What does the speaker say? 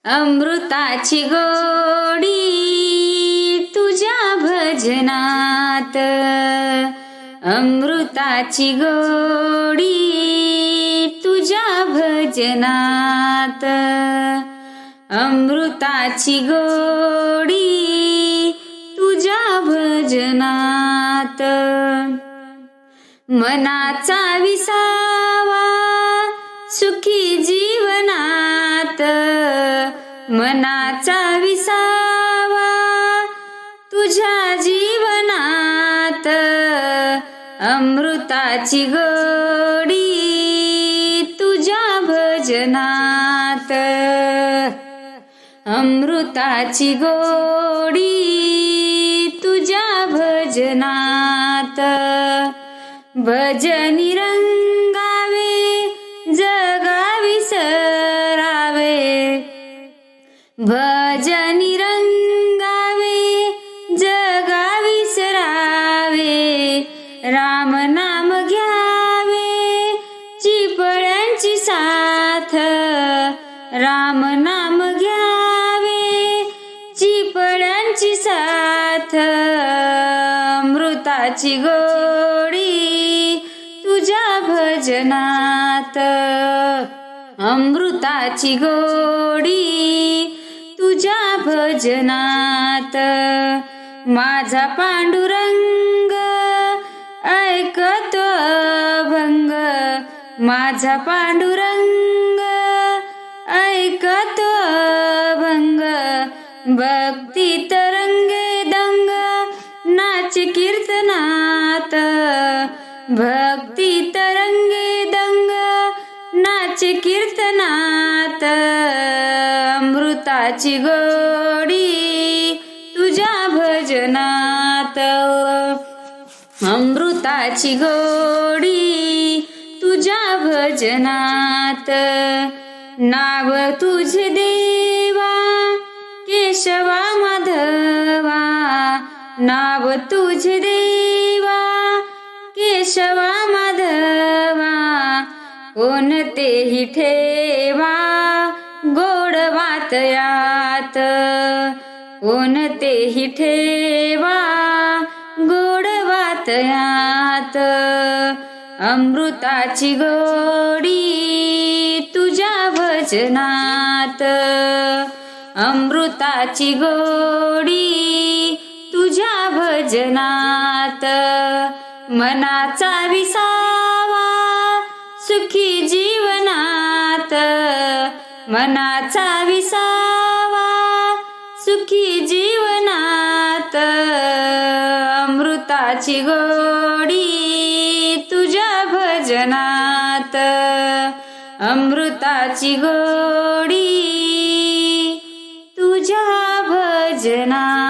अमृताची गोडी तुझ्या भजनात, अमृताची गोडी तुझ्या भजनात, अमृताची गोडी तुझ्या भजनात. मनाचा विसावा सुखी जीवनात, मनाचा विसावा तुझ्या जीवनात, अमृताची गोडी तुझ्या भजनात, अमृताची गोडी तुझ्या भजनात. भजनी रंगावे जगा विसरावे, भजनी रंगावे जगा विसरावे, राम नाम घ्यावे चिपळ्यांची साथ, राम नाम घ्यावे चिपळ्यांची साथ, अमृताची गोडी तुझ्या भजनात, अमृताची गोडी तुझ्या भजनात. माझा पांडुरंग ऐकतो अभंग, माझा पांडुरंग ऐकतो अभंग, भक्ती तरंगे दंग नाच कीर्तनात, भक्ती तरंगे दंग नाच कीर्तनात, अमृताची गोडी तुझ्या भजनात, अमृताची गोडी तुझ्या भजनात. नाव तुझे देवा केशवा माधवा, नाव तुझे देवा केशवा माधवा, कोणतेही ठेवा गोड वातयात, कोणतेही ठेवा गोड वातयात, अमृताची गोडी तुझ्या भजनात, अमृताची गोडी तुझ्या भजनात. मनाचा विसावा सुखी जीवनात, मनाचा विसावा सुखी जीवनात, अमृताची गोडी तुझ्या भजनात, अमृताची गोडी तुझ्या भजनात.